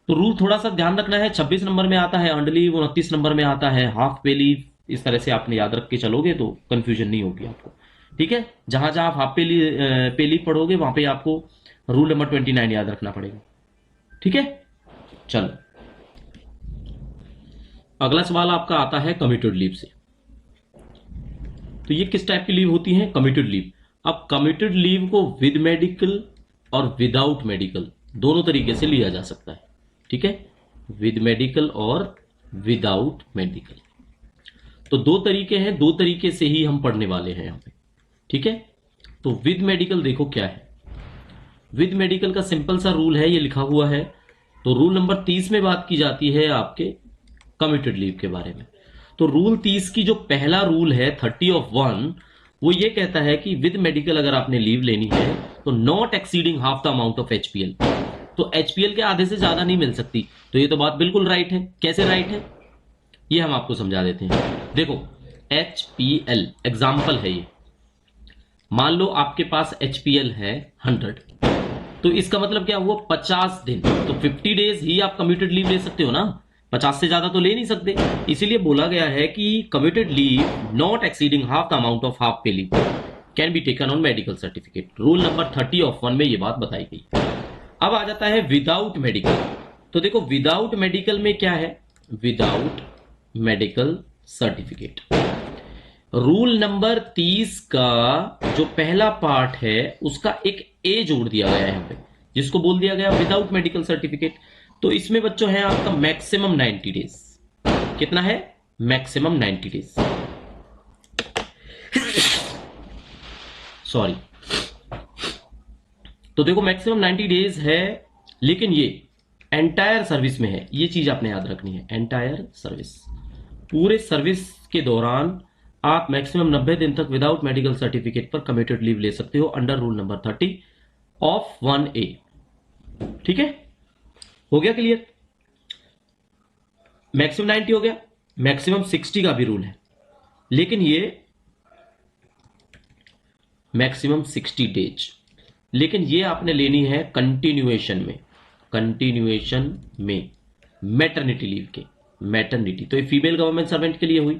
तो रूल थोड़ा सा ध्यान रखना है। 26 नंबर में आता है अर्नड लीव, 29 नंबर में आता है हाफ पे लीव। इस तरह से आपने याद रख के चलोगे तो कंफ्यूजन नहीं होगी आपको। ठीक है, जहां जहां आप हाफ पे लीव पढ़ोगे वहां पे आपको रूल नंबर 29 याद रखना पड़ेगा। ठीक है, चलो अगला सवाल आपका आता है कमिटेड लीव से। तो ये किस टाइप की लीव होती है? Committed leave. अब कमिटेड लीव को विद मेडिकल और विदाउट मेडिकल दोनों तरीके से लिया जा सकता है। ठीक है, विद मेडिकल और विदाउट मेडिकल, तो 2 तरीके हैं, 2 तरीके से ही हम पढ़ने वाले हैं यहां पे। ठीक है, तो विद मेडिकल देखो क्या है। विद मेडिकल का सिंपल सा रूल है, ये लिखा हुआ है। तो रूल नंबर 30 में बात की जाती है आपके कमिटेड लीव के बारे में। तो रूल 30 की जो पहला रूल है 30(1), वो ये कहता है कि विद मेडिकल अगर आपने लीव लेनी है तो not exceeding half the amount of HPL, तो एचपीएल के आधे से ज्यादा नहीं मिल सकती। तो ये तो बात बिल्कुल राइट है। कैसे राइट है ये हम आपको समझा देते हैं। देखो एचपीएल एग्जाम्पल है ये। मान लो आपके पास एचपीएल है 100, तो इसका मतलब क्या हुआ? 50 दिन। तो 50 डेज ही आप कम्यूटेड लीव ले सकते हो ना, 50 से ज्यादा तो ले नहीं सकते। इसीलिए बोला गया है कि commuted leave not exceeding half the amount of half pay leave can be taken on medical certificate. Rule number 30 of 1 में ये बात बताई गई। अब आ जाता है विदाउट मेडिकल। तो देखो विदाउट मेडिकल में क्या है? Without medical certificate. Rule number 30 का जो पहला पार्ट है उसका एक ए जोड़ दिया गया है यहां पे, जिसको बोल दिया गया विदाउट मेडिकल सर्टिफिकेट। तो इसमें बच्चों है आपका मैक्सिमम 90 डेज। कितना है? Maximum 90 days. सॉरी। तो देखो मैक्सिमम 90 डेज है, लेकिन ये एंटायर सर्विस में है। ये चीज आपने याद रखनी है, एंटायर सर्विस। पूरे सर्विस के दौरान आप मैक्सिमम 90 दिन तक विदाउट मेडिकल सर्टिफिकेट पर कमिटेड लीव ले सकते हो under rule number 30 of 1A। ठीक है, हो गया क्लियर? मैक्सिमम 90 हो गया, मैक्सिमम 60 का भी रूल है, लेकिन ये मैक्सिमम 60 डेज, लेकिन ये आपने लेनी है कंटिन्यूएशन में, कंटिन्यूएशन में मैटरनिटी लीव के। मैटरनिटी तो ये फीमेल गवर्नमेंट सर्वेंट के लिए हुई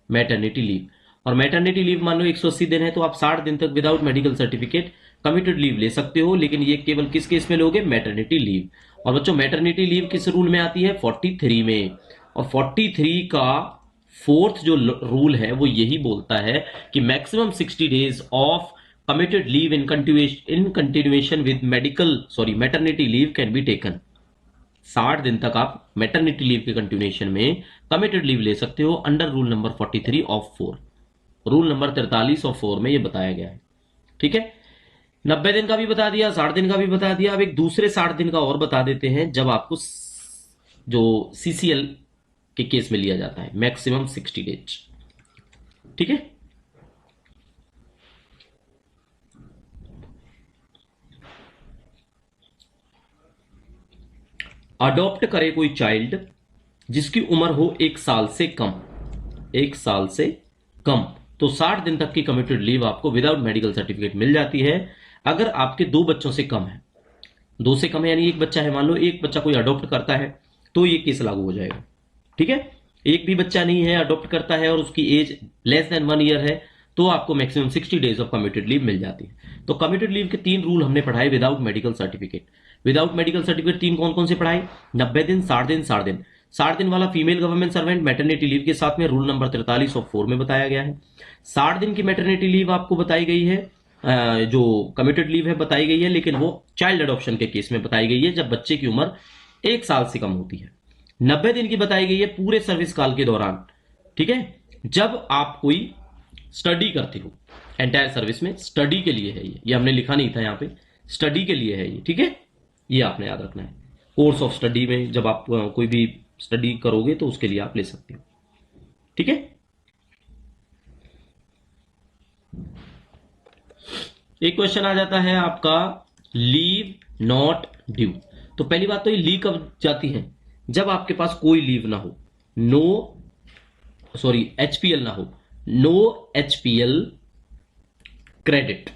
मैटरनिटी लीव। और मैटरनिटी लीव मान लो 180 दिन है, तो आप 60 दिन तक without medical certificate committed leave ले सकते हो, लेकिन ये केवल किस केस में लोगे? Maternity leave. और बच्चों मैटरनिटी लीव किस रूल में आती है? 43 में। और 43 का 4th जो रूल है वो यही बोलता है कि maximum 60 days of commuted leave in continuation with maternity leave can be taken. 60 दिन तक आप मैटरनिटी लीव के कंटिन्यूएशन में कमिटेड लीव ले सकते हो under rule number 43 of 4। Rule number 43 of 4 में ये बताया गया है। ठीक है, 90 दिन का भी बता दिया, 60 दिन का भी बता दिया। अब एक दूसरे 60 दिन का और बता देते हैं, जब आपको जो सीसीएल के केस में लिया जाता है, मैक्सिमम 60 डेज। ठीक है, अडॉप्ट करे कोई चाइल्ड जिसकी उम्र हो 1 साल से कम, 1 साल से कम, तो 60 दिन तक की कमिटेड लीव आपको विदाउट मेडिकल सर्टिफिकेट मिल जाती है। अगर आपके 2 बच्चों से कम है, 2 से कम है यानी 1 बच्चा है, मान लो 1 बच्चा कोई अडॉप्ट करता है तो ये केस लागू हो जाएगा। ठीक है, 1 भी बच्चा नहीं है, अडॉप्ट करता है और उसकी एज लेस देन 1 ईयर है, तो आपको maximum 60 days of commuted leave मिल जाती है। तो कमिटेड लीव के 3 रूल हमने पढ़ाए without medical certificate. Without medical certificate 3 कौन कौन से पढ़ाए? 90 दिन, 60 दिन, 60 दिन। 60 दिन वाला female government servant maternity leave के साथ में रूल नंबर 43 ऑफ 4 में बताया गया है। 60 दिन की मैटरनिटी लीव आपको बताई गई है, जो कमिटेड लीव है बताई गई है, लेकिन वो चाइल्ड अडॉप्शन के केस में बताई गई है जब बच्चे की उम्र 1 साल से कम होती है। 90 दिन की बताई गई है पूरे सर्विस काल के दौरान, ठीक है, जब आप कोई स्टडी करते हो। एंटायर सर्विस में स्टडी के लिए है ये हमने लिखा नहीं था यहाँ पे, स्टडी के लिए है ये, ठीक है, ये आपने याद रखना है। कोर्स ऑफ स्टडी में जब आप कोई भी स्टडी करोगे तो उसके लिए आप ले सकते हो, ठीक है। एक क्वेश्चन आ जाता है आपका लीव नॉट ड्यू। तो पहली बात तो ये लीव कब जाती है, जब आपके पास कोई लीव ना हो, एचपीएल ना हो, नो एचपीएल क्रेडिट।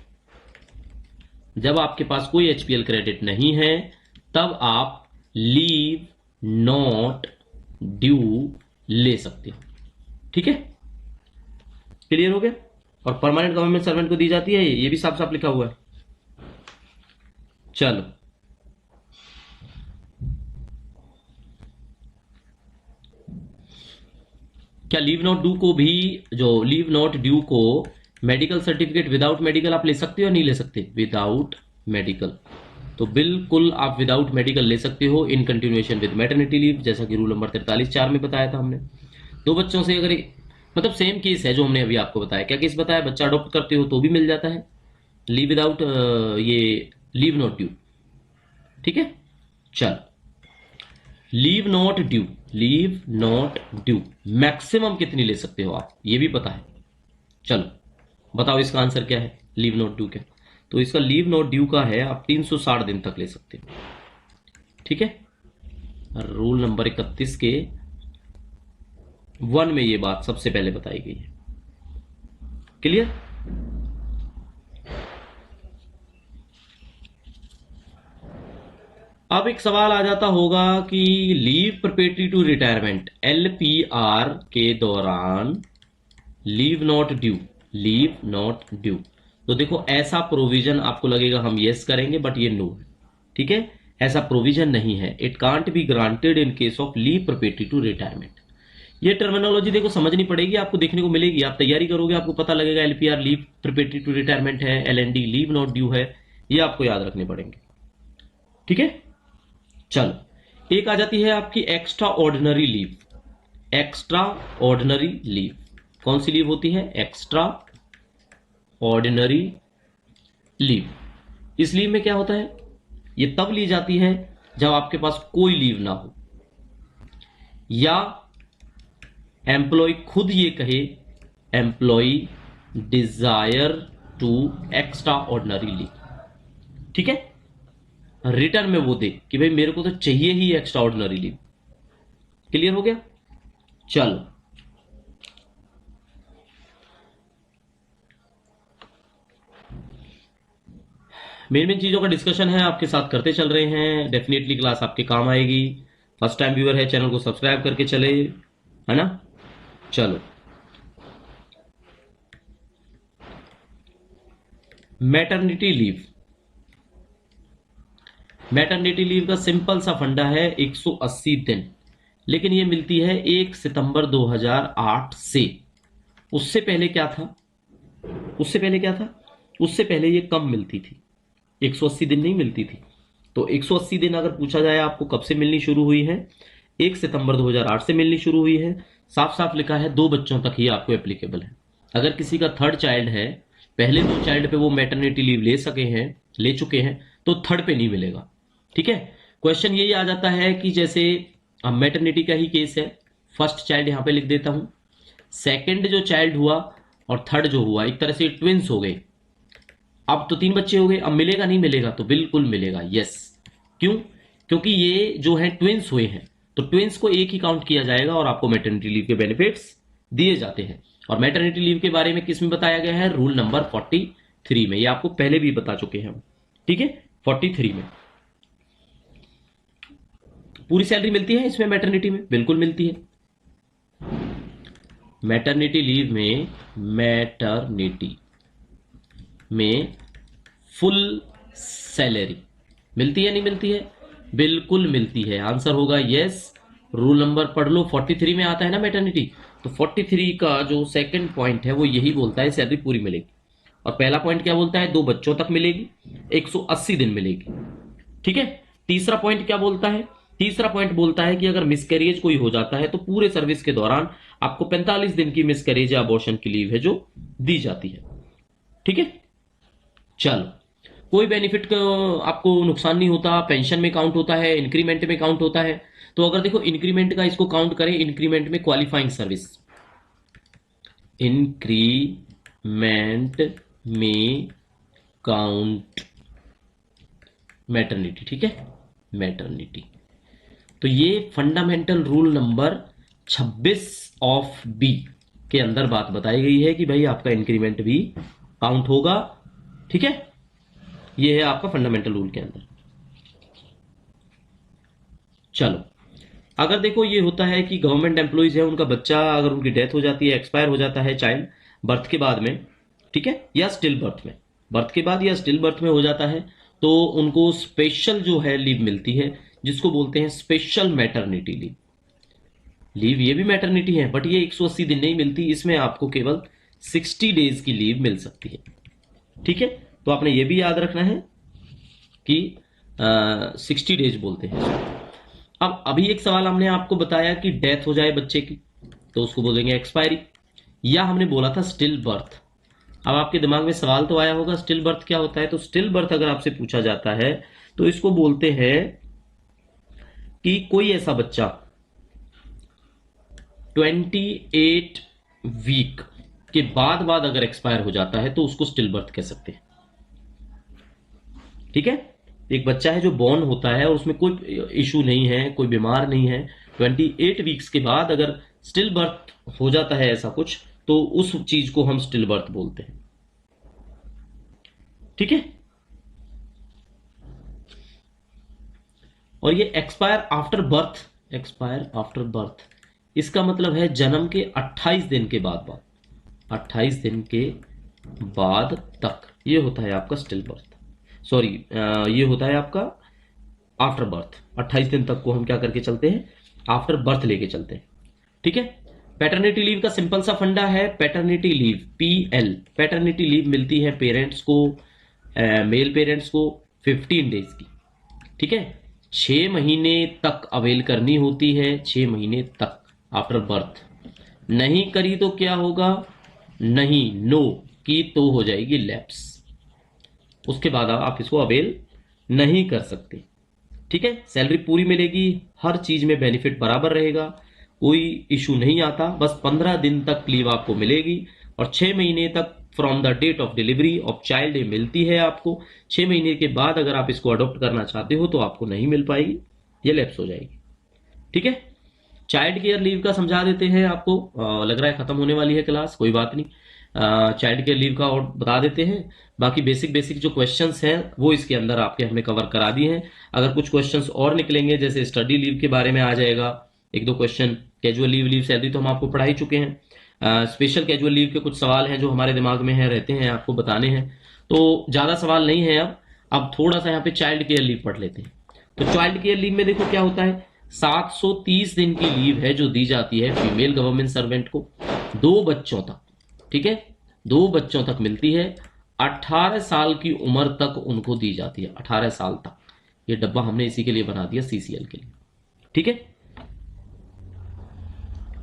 जब आपके पास कोई एचपीएल क्रेडिट नहीं है तब आप लीव नॉट ड्यू ले सकते हो, ठीक है, क्लियर हो गया। और परमानेंट गवर्नमेंट सर्वेंट को दी जाती है, ये भी साफ साफ लिखा हुआ है। चलो क्या लीव नॉट ड्यू को भी, जो लीव नॉट ड्यू को मेडिकल सर्टिफिकेट विदाउट मेडिकल आप ले सकते हो या नहीं ले सकते? विदाउट मेडिकल, तो बिल्कुल आप विदाउट मेडिकल ले सकते हो in continuation with maternity leave, जैसा कि रूल नंबर 43(4) में बताया था हमने। 2 बच्चों से अगर मतलब सेम केस है जो हमने अभी आपको बताया। क्या केस बताया? बच्चा अडॉप्ट करते हो तो भी मिल जाता है लीव विदाउट ये लीव नॉट ड्यू, ठीक है। चल, leave not due, leave not due maximum कितनी ले सकते हो आप, ये भी पता है। चलो बताओ इसका आंसर क्या है, लीव नॉट ड्यू क्या? तो इसका लीव नॉट ड्यू का है आप 360 दिन तक ले सकते हो, ठीक है। रूल नंबर 31 के 1 में ये बात सबसे पहले बताई गई है, क्लियर। अब एक सवाल आ जाता होगा कि leave preparatory to retirement LPR के दौरान leave not due, leave not due, तो देखो ऐसा प्रोविजन आपको लगेगा हम यस करेंगे, बट ये नो है, ठीक है, ऐसा प्रोविजन नहीं है। It can't be granted in case of leave preparatory to retirement. ये टर्मिनोलॉजी देखो समझनी पड़ेगी, आपको देखने को मिलेगी, आप तैयारी करोगे आपको पता लगेगा LPR leave preparatory to retirement है, एलएनडी लीव नॉट ड्यू है, ये आपको याद रखने पड़ेंगे, ठीक है। चलो एक आ जाती है आपकी extra ordinary leave. Extra ordinary leave कौन सी लीव होती है? Extraordinary leave. इस लीव में क्या होता है? ये तब ली जाती है जब आपके पास कोई लीव ना हो या एम्प्लॉय खुद ये कहे employee desire to extraordinary leave, ठीक है, रिटर्न में वो दे कि भाई मेरे को तो चाहिए ही एक्स्ट्रा ऑर्डिनरी लीव। क्लियर हो गया? चलो मेन चीजों का डिस्कशन है आपके साथ करते चल रहे हैं, डेफिनेटली क्लास आपके काम आएगी। फर्स्ट टाइम व्यूअर है चैनल को सब्सक्राइब करके चले, है ना। चलो मैटरनिटी लीव, मैटरनिटी लीव का सिंपल सा फंडा है 180 दिन, लेकिन ये मिलती है 1 सितंबर 2008 से। उससे पहले क्या था? उससे पहले क्या था? उससे पहले ये कम मिलती थी, 180 दिन नहीं मिलती थी। तो 180 दिन अगर पूछा जाए आपको कब से मिलनी शुरू हुई है, 1 सितंबर 2008 से मिलनी शुरू हुई है। साफ साफ लिखा है 2 बच्चों तक ही आपको एप्लीकेबल है। अगर किसी का 3rd चाइल्ड है, पहले 2 चाइल्ड पे वो मैटरनिटी लीव ले सके हैं, ले चुके हैं, तो 3rd पे नहीं मिलेगा, ठीक है। क्वेश्चन यही आ जाता है कि जैसे अब मैटरनिटी का ही केस है, 1st चाइल्ड यहां पे लिख देता हूं, 2nd जो चाइल्ड हुआ और 3rd जो हुआ, एक तरह से ट्विंस हो गए। अब तो 3 बच्चे हो गए, अब मिलेगा नहीं मिलेगा? तो बिल्कुल मिलेगा, यस। क्यों? क्योंकि ये जो है ट्विंस हुए हैं, तो ट्विंस को एक ही काउंट किया जाएगा और आपको मैटरनिटी लीव के बेनिफिट्स दिए जाते हैं। और मैटरनिटी लीव के बारे में किस में बताया गया है? रूल नंबर 43 में। ये आपको पहले भी बता चुके हैं हम, ठीक है। 43 में पूरी सैलरी मिलती है इसमें, मैटरनिटी में बिल्कुल मिलती है। मैटरनिटी लीव में, मैटरनिटी में फुल सैलरी मिलती है नहीं मिलती है? बिल्कुल मिलती है। आंसर होगा यस, रूल नंबर पढ़ लो, 43 में आता है ना मैटरनिटी। तो 43 का जो सेकंड पॉइंट है वो यही बोलता है सैलरी पूरी मिलेगी। और पहला पॉइंट क्या बोलता है, 2 बच्चों तक मिलेगी, 180 दिन मिलेगी। ठीक है। तीसरा पॉइंट क्या बोलता है, तीसरा पॉइंट बोलता है कि अगर मिसकैरेज कोई हो जाता है तो पूरे सर्विस के दौरान आपको 45 दिन की मिसकैरेज या अबॉर्शन की लीव है जो दी जाती है। ठीक है। चलो, कोई बेनिफिट का आपको नुकसान नहीं होता, पेंशन में काउंट होता है, इंक्रीमेंट में काउंट होता है। तो अगर देखो इंक्रीमेंट का इसको काउंट करें, इंक्रीमेंट में क्वालिफाइंग सर्विस, इंक्रीमेंट में काउंट मैटरनिटी। ठीक है, मैटरनिटी। तो ये fundamental rule number 26 of B के अंदर बात बताई गई है कि भाई आपका इंक्रीमेंट भी काउंट होगा। ठीक है, ये है आपका फंडामेंटल रूल के अंदर। चलो, अगर देखो ये होता है कि गवर्नमेंट एम्प्लॉइज है, उनका बच्चा अगर उनकी डेथ हो जाती है, एक्सपायर हो जाता है चाइल्ड बर्थ के बाद में, ठीक है, या स्टिल बर्थ में, बर्थ के बाद या स्टिल बर्थ में हो जाता है, तो उनको स्पेशल जो है लीव मिलती है, जिसको बोलते हैं स्पेशल मैटरनिटी लीव। लीव ये भी मैटरनिटी है, बट ये 180 दिन नहीं मिलती, इसमें आपको केवल 60 डेज की लीव मिल सकती है। ठीक है, तो आपने ये भी याद रखना है कि 60 डेज बोलते हैं। अब अभी एक सवाल हमने आपको बताया कि डेथ हो जाए बच्चे की तो उसको बोलेंगे एक्सपायरी, या हमने बोला था स्टिल बर्थ। अब आपके दिमाग में सवाल तो आया होगा स्टिल बर्थ क्या होता है। तो स्टिल बर्थ अगर आपसे पूछा जाता है तो इसको बोलते हैं कि कोई ऐसा बच्चा 28 वीक के बाद अगर एक्सपायर हो जाता है तो उसको स्टिल बर्थ कह सकते हैं। ठीक है, एक बच्चा है जो बॉर्न होता है और उसमें कोई इशू नहीं है, कोई बीमार नहीं है, 28 वीक्स के बाद अगर स्टिल बर्थ हो जाता है ऐसा कुछ, तो उस चीज को हम स्टिल बर्थ बोलते हैं। ठीक है, और ये expire after birth, expire after birth इसका मतलब है जन्म के 28 दिन के बाद 28 दिन के बाद तक ये होता है आपका स्टिल बर्थ, सॉरी ये होता है आपका आफ्टर बर्थ। 28 दिन तक को हम क्या करके चलते हैं, आफ्टर बर्थ लेके चलते हैं। ठीक है, पैटर्निटी लीव का सिंपल सा फंडा है, paternity leave PL, paternity leave मिलती है पेरेंट्स को, मेल पेरेंट्स को 15 डेज की। ठीक है, 6 महीने तक अवेल करनी होती है, 6 महीने तक आफ्टर बर्थ। नहीं करी तो क्या होगा, नहीं नो की तो हो जाएगी लैप्स, उसके बाद आप इसको अवेल नहीं कर सकते। ठीक है, सैलरी पूरी मिलेगी, हर चीज में बेनिफिट बराबर रहेगा, कोई इशू नहीं आता, बस 15 दिन तक लीव आपको मिलेगी और 6 महीने तक from the date of delivery of child मिलती है आपको। 6 महीने के बाद अगर आप इसको अडॉप्ट करना चाहते हो तो आपको नहीं मिल पाएगी, ये लैप्स हो जाएगी। ठीक है, चाइल्ड केयर लीव का समझा देते हैं आपको, लग रहा है खत्म होने वाली है क्लास, कोई बात नहीं, चाइल्ड केयर लीव का और बता देते हैं। बाकी बेसिक जो क्वेश्चंस हैं वो इसके अंदर आपके हमने कवर करा दिए हैं। अगर कुछ क्वेश्चंस और निकलेंगे, जैसे स्टडी लीव के बारे में आ जाएगा 1-2 क्वेश्चन, कैजुअल लीव सैलरी तो हम आपको पढ़ा ही चुके हैं, स्पेशल कैजुअल लीव के कुछ सवाल हैं जो हमारे दिमाग में है रहते हैं, आपको बताने हैं, तो ज्यादा सवाल नहीं है। अब थोड़ा सा यहाँ पे चाइल्ड केयर लीव पढ़ लेते हैं। तो चाइल्ड केयर लीव में देखो क्या होता है, 730 दिन की लीव है जो दी जाती है फीमेल गवर्नमेंट सर्वेंट को 2 बच्चों तक। ठीक है, 2 बच्चों तक मिलती है, 18 साल की उम्र तक उनको दी जाती है, 18 साल तक। ये डब्बा हमने इसी के लिए बना दिया, CCL के लिए। ठीक है,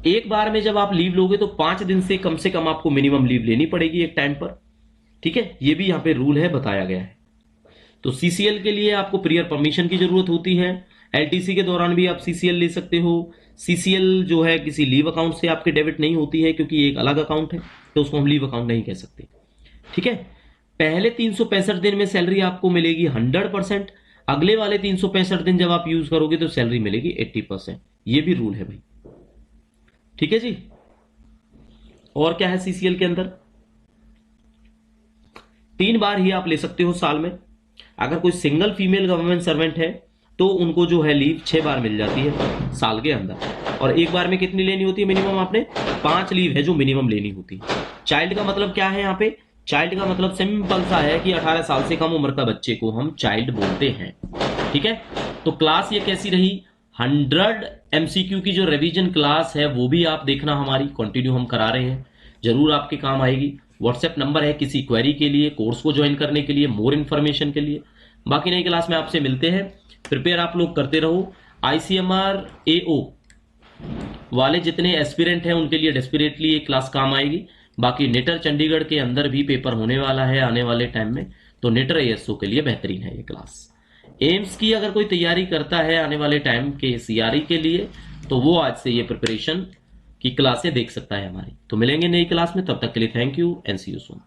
एक बार में जब आप लीव लोगे तो 5 दिन से कम आपको मिनिमम लीव लेनी पड़ेगी एक टाइम पर। ठीक है, ये भी यहां पे रूल है, बताया गया है। तो CCL के लिए आपको प्रियर परमिशन की जरूरत होती है, LTC के दौरान भी आप CCL ले सकते हो। CCL जो है किसी लीव अकाउंट से आपके डेबिट नहीं होती है, क्योंकि ये एक अलग अकाउंट है, तो उसको हम लीव अकाउंट नहीं कह सकते। ठीक है, पहले 365 दिन में सैलरी आपको मिलेगी 100%, अगले वाले 365 दिन जब आप यूज करोगे तो सैलरी मिलेगी 80%। ये भी रूल है भाई। ठीक है जी, और क्या है CCL के अंदर, 3 बार ही आप ले सकते हो साल में। अगर कोई सिंगल फीमेल गवर्नमेंट सर्वेंट है तो उनको जो है लीव 6 बार मिल जाती है साल के अंदर, और एक बार में कितनी लेनी होती है मिनिमम, आपने 5 लीव है जो मिनिमम लेनी होती है। चाइल्ड का मतलब क्या है यहाँ पे, चाइल्ड का मतलब सिंपल सा है कि 18 साल से कम उम्र का बच्चे को हम चाइल्ड बोलते हैं। ठीक है, तो क्लास ये कैसी रही, 100 एमसीक्यू की जो रिवीजन क्लास है वो भी आप देखना, हमारी कंटिन्यू हम करा रहे हैं, जरूर आपके काम आएगी। व्हाट्सएप नंबर है किसी क्वेरी के लिए, कोर्स को ज्वाइन करने के लिए, मोर इन्फॉर्मेशन के लिए। बाकी नई क्लास में आपसे मिलते हैं। प्रिपेयर आप लोग करते रहो। आईसीएमआर एओ वाले जितने एस्पिरेंट हैं उनके लिए डेस्परेटली ये क्लास काम आएगी। बाकी नेटर चंडीगढ़ के अंदर भी पेपर होने वाला है आने वाले टाइम में, तो नेटर एएसओ के लिए बेहतरीन है ये क्लास। एम्स की अगर कोई तैयारी करता है आने वाले टाइम के सीआरई के लिए, तो वो आज से ये प्रिपरेशन की क्लासें देख सकता है हमारी। तो मिलेंगे नई क्लास में, तब तक के लिए thank you and see you soon.